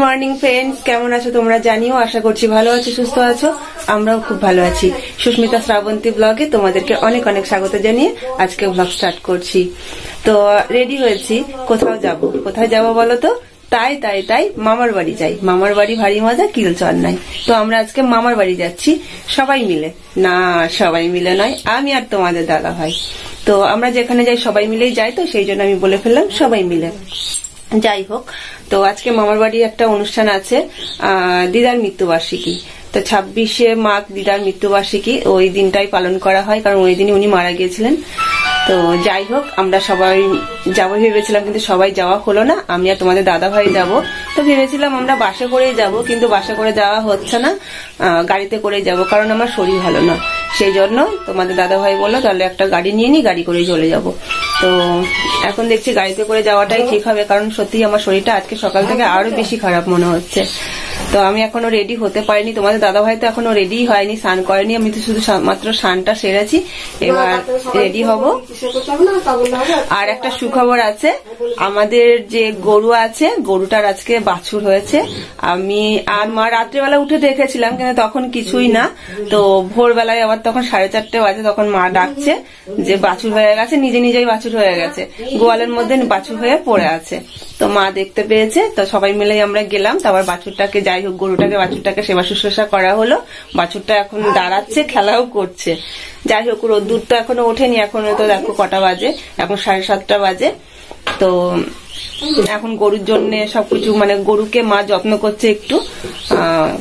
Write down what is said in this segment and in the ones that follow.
Morning friends, কেমন আছো তোমরা জানিও। আশা করছি ভালো আছো, সুস্থ আছো। আমরাও খুব ভালো আছি। সুস্মিতা শ্রাবন্তী ব্লগে তোমাদেরকে অনেক অনেক স্বাগত জানিয়ে আজকে ব্লগ স্টার্ট করছি। তো রেডি হয়েছি, কোথায় যাব বলো তো? তাই মামার বাড়ি যাই। মামার বাড়ি ভারী মজা, কিলচর নাই। তো আমরা আজকে মামার বাড়ি যাচ্ছি সবাই মিলে। না, সবাই মিলে নয়, আমি আর তোমাদের দাদা ভাই। তো আমরা যেখানে যাই সবাই মিলেই যাই, তো সেই জন্য আমি বলে ফেললাম সবাই মিলে। যাই হোক, তো আজকে মামার বাড়ি একটা অনুষ্ঠান আছে, দিদার মৃত্যুবার্ষিকী। তো 26শে মাঘ দিদার মৃত্যুবার্ষিকী, ওই দিনটাই পালন করা হয়, কারণ ওই দিনই উনি মারা গিয়েছিলেন। তো যাই হোক, আমরা সবাই যাবো ভেবেছিলাম, কিন্তু সবাই যাওয়া হলো না। আমি আর তোমাদের দাদা ভাই যাবো। তো ভেবেছিলাম আমরা বাসে করেই যাব, কিন্তু বাসে করে যাওয়া হচ্ছে না, গাড়িতে করেই যাব, কারণ আমার শরীর ভালো না। সেই জন্য তোমাদের দাদা ভাই বললো তাহলে একটা গাড়ি নিয়ে নি, গাড়ি করেই চলে যাব। তো এখন দেখছি গাড়িতে করে যাওয়াটাই ঠিক হবে, কারণ সত্যি আমার শরীরটা আজকে সকাল থেকে আরো বেশি খারাপ মনে হচ্ছে। তো আমি এখনো রেডি হতে পারিনি। তোমাদের দাদা ভাই তো এখনো রেডি হয়নি, স্নান করেনি। আমি তো শুধু মাত্র স্নানটা সেরেছি, এবার রেডি হব। আর একটা সুখবর আছে, আমাদের যে গরু আছে, গরুটার আজকে বাছুর হয়েছে। আমি আর মা রাত্রেবেলা উঠে দেখেছিলাম, কিন্তু তখন কিছুই না। তো ভোরবেলায় আবার তখন 4:30 বাজে, তখন মা ডাকছে যে বাছুর হয়ে গেছে, নিজেই বাছুর হয়ে গেছে, গোয়ালের মধ্যে বাছুর হয়ে পড়ে আছে। তো মা দেখতে পেয়েছে, তো সবাই মিলেই আমরা গেলাম। তারপর বাছুরটাকে, যাই হোক, বাছুরটাকে সেবা শুশ্রূষা করা হলো। বাছুরটা এখন দাঁড়াচ্ছে, খেলাও করছে। যাই হোক, রোদ্দুর তো এখনো ওঠেনি, এখনো তো দেখো কটা বাজে, এখন 7:30 বাজে। তো এখন গরুর জন্য সবকিছু, মানে গরুকে মা যত্ন করছে একটু,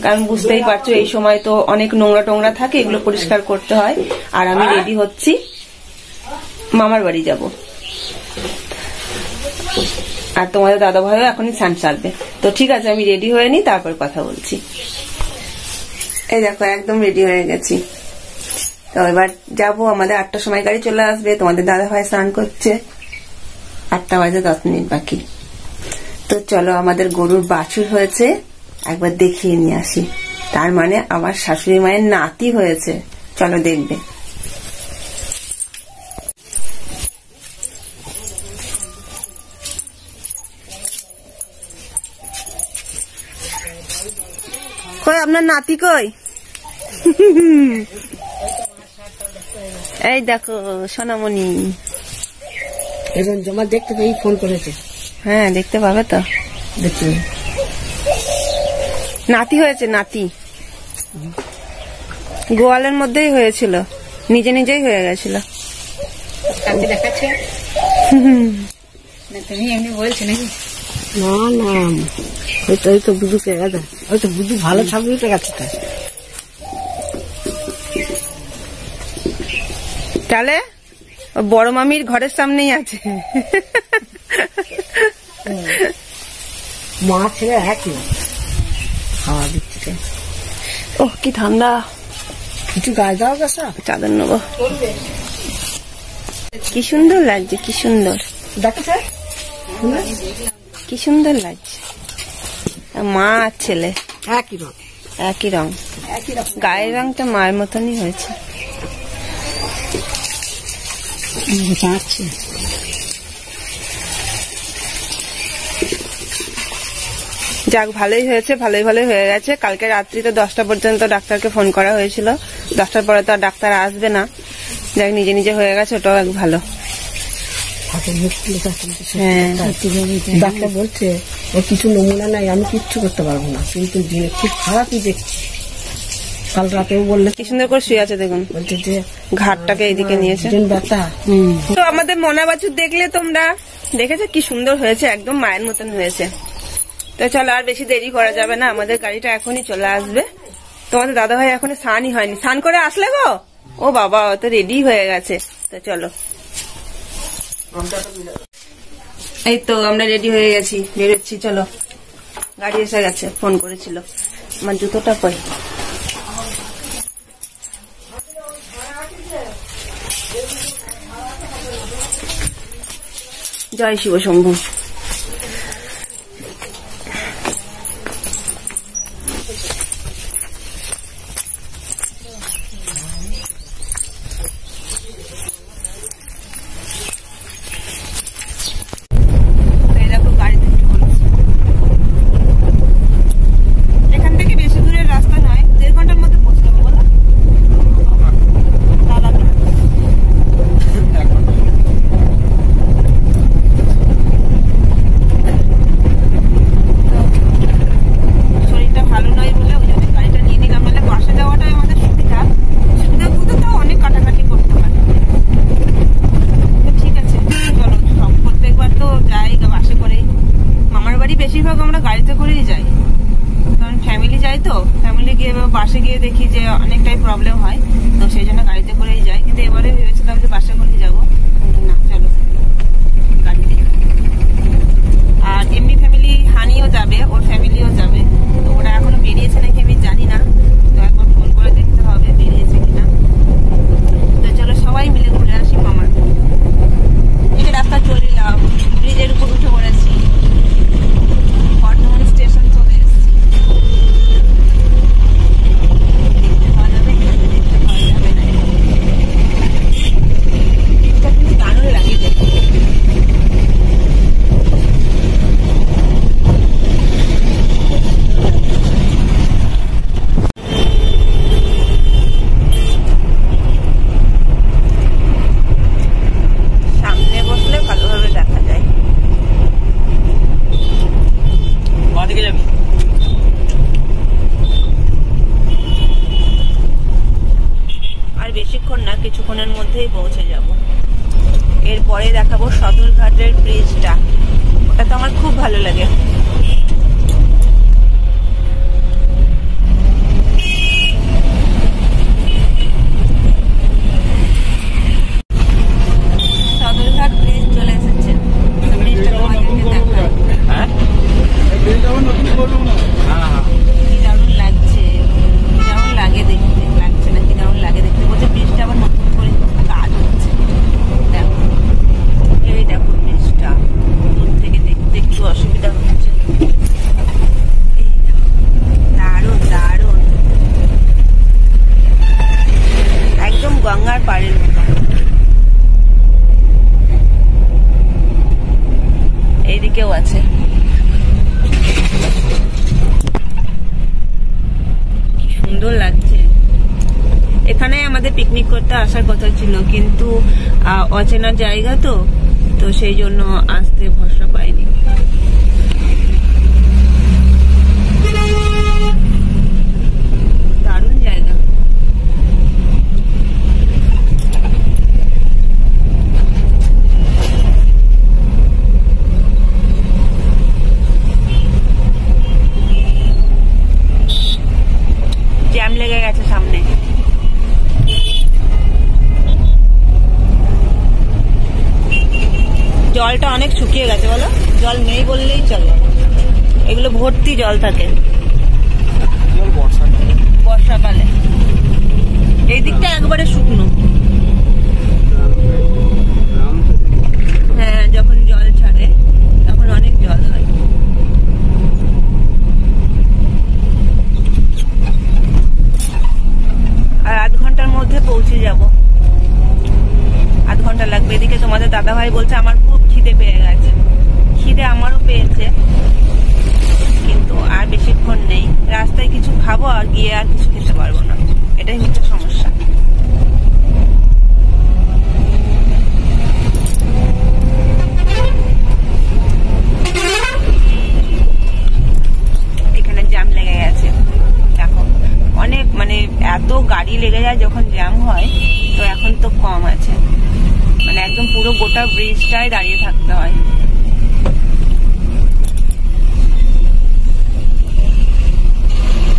কারণ বুঝতেই পারছো এই সময় তো অনেক নোংরা টোংরা থাকে, এগুলো পরিষ্কার করতে হয়। আর আমি রেডি হচ্ছি, মামার বাড়ি যাব। আর তোমাদের দাদা ভাইও এখনই স্নান সারবে। তো ঠিক আছে, আমি রেডি হয়ে নি, তারপর কথা বলছি। এই দেখো, একদম রেডি হয়ে গেছি। তো এবার যাবো, আমাদের 8টার সময় গাড়ি চলে আসবে। তোমাদের দাদা ভাই স্নান করছে, 8টা বাজে 10 মিনিট বাকি। তো চলো, আমাদের গরুর বাছুর হয়েছে, একবার দেখিয়ে নিয়ে আসি। তার মানে আমার শাশুড়ি মায়ের নাতি হয়েছে। চলো দেখবে। কই আপনার নাতি কই? এই দেখো সোনামণি, এখন জমা দেখতে পেয়ে ফোন করেছে। হ্যাঁ, দেখতে পাবে তো, দেখতে নাতি হয়েছে, নাতি। গোয়ালের মধ্যেই হয়েছিল, নিজেই হয়ে গেছিল। দেখাচ্ছে তুমি এমনি বলছে নাকি? না না, ওই তো বুধু পেয়ে গেছে, ওই তো বুধু ভালো ছাগল উঠে গেছে। তাহলে বড় মামির ঘরের সামনেই আছে। মা ছেলে একই খাওয়া দিচ্ছে। ও কি ঠান্ডা, কিছু গায়ে দেওয়া গেছে, চাদর নেবো। কি সুন্দর লাগছে, কি সুন্দর দেখছে, কি সুন্দর লাগছে। মা আর ছেলে একই রং, গায়ের রংটা মায়ের মতনই হয়েছে। যাক, ভালোই হয়েছে, ভালোই হয়ে গেছে। কালকে রাত্রিতে 10টা পর্যন্ত ডাক্তারকে ফোন করা হয়েছিল, 10টার পরে তো আর ডাক্তার আসবে না। যাক, নিজে হয়ে গেছে, ওটাও এক ভালো। ডাক্তার বলছে ও কিছু নমুনা নাই, আমি কিচ্ছু করতে পারবো না, কিন্তু দিনে খুব খারাপই দেখছি। কাল রাতেও বললে কি সুন্দর করে শুয়ে আছে, দেখুন, বলছে যে ঘাটটাকে এইদিকে নিয়েছে। ব্যথা। তো আমাদের মনা বাছুর দেখলে তোমরা, দেখেছো কি সুন্দর হয়েছে, একদম মায়ের মতন হয়েছে। তো চলো, আর বেশি দেরি করা যাবে না, আমাদের গাড়িটা এখনই চলে আসবে। তোমাদের দাদা ভাই এখনো স্নানই হয়নি, স্নান করে আসলে গো। ও বাবা, তো রেডি হয়ে গেছে। তো চলো, এই তো আমরা রেডি হয়ে গেছি, বেরোচ্ছি। চলো, গাড়ি এসে গেছে, ফোন করেছিল। আমার জুতোটা কই? জয় শিব শম্ভু। করেই যাই, কারণ ফ্যামিলি যাই তো, ফ্যামিলি গিয়ে বাসে গিয়ে দেখি যে অনেকটাই প্রবলেম হয়, তো সেই জন্য গাড়িতে করেই যাই। কিন্তু এবারে ভেবেছিলাম যে বাসে করে যাবো, কিন্তু না, চলো গাড়িতে। আর এমনি ফ্যামিলি হানিও যাবে, ওর ফ্যামিলিও যাবে, তো ওরা এখনো বেরিয়েছে নাকি আমি জানি না, তো একবার ফোন করে দেখতে হবে বেরিয়েছে কিনা। তো চলো সবাই মিলে ঘুরে আসি মামার। এই রাস্তা চলে এলাম, ব্রিজের উপর উঠে পড়েছি, বর্ধমান স্টেশন চলে এসেছি। দেখতে পাওয়া যাবে, দেখতে পাওয়া যাবে না, ব্রিজটা কিন্তু দারুণ লাগে দেখতে। সামনে বসলে ভালোভাবে দেখা যায়। আর বেশিক্ষণ না, কিছুক্ষণের মধ্যেই পৌঁছে যাব। এরপরে দেখাবো সদরঘাটের ব্রিজটা, ওটা তো আমার খুব ভালো লাগে। সদরঘাট ব্রিজ চলে এসেছে, ব্রিজটা তোমাদেরকে দেখাবো। কি দারুণ লাগছে, কি দারুণ লাগে দেখতে, লাগছে না কি দারুণ লাগে দেখতে। বলছে ব্রিজটা আবার নতুন করে কাজ হচ্ছে, দেখো এই দেখো ব্রিজটা দূর থেকে দেখতে একটু অসুবিধা হচ্ছে। এই দেখো, দারুণ দারুণ, একদম গঙ্গার পাড়ের মতো। এইদিকেও আছে, কি সুন্দর লাগছে। এখানে আমাদের পিকনিক করতে আসার কথা ছিল, কিন্তু অচেনা জায়গা তো, তো সেই জন্য আসতে ভরসা পাইনি। দারুণ জায়গা। জ্যাম লেগে গেছে সামনে। জলটা অনেক শুকিয়ে গেছে, বলো জল নেই বললেই চলে, এগুলো ভর্তি জল থাকে বর্ষাকালে। এই দিকটা একবারে শুকনো, হ্যাঁ যখন জল ছাড়ে তখন অনেক জল হয়। আর আধ ঘন্টার মধ্যে পৌঁছে যাব, আধ ঘন্টা লাগবে। এদিকে তোমাদের দাদা ভাই বলছে আমার খুব খিদে পেয়ে গেছে, খিদে আমারও পেয়েছে, কিন্তু আর বেশিক্ষণ নেই। রাস্তায় কিছু খাবো আর গিয়ে আর কিছু খেতে পারবো না, এটাই হচ্ছে সমস্যা। এখানে জ্যাম লেগে গেছে, দেখো অনেক, মানে এত গাড়ি লেগে যায় যখন জ্যাম হয়, তো এখন তো কম আছে, মানে একদম পুরো গোটা ব্রিজটাই দাঁড়িয়ে থাকতে হয়।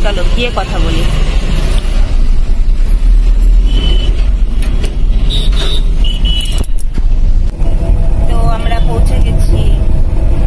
চলো গিয়ে কথা বলি। তো আমরা পৌঁছে গেছি,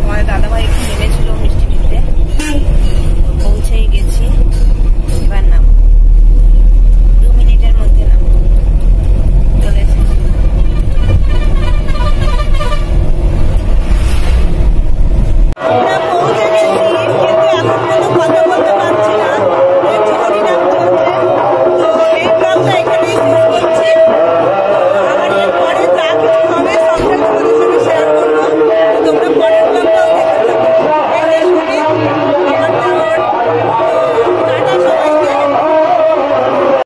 আমাদের দাদাভাই এখানে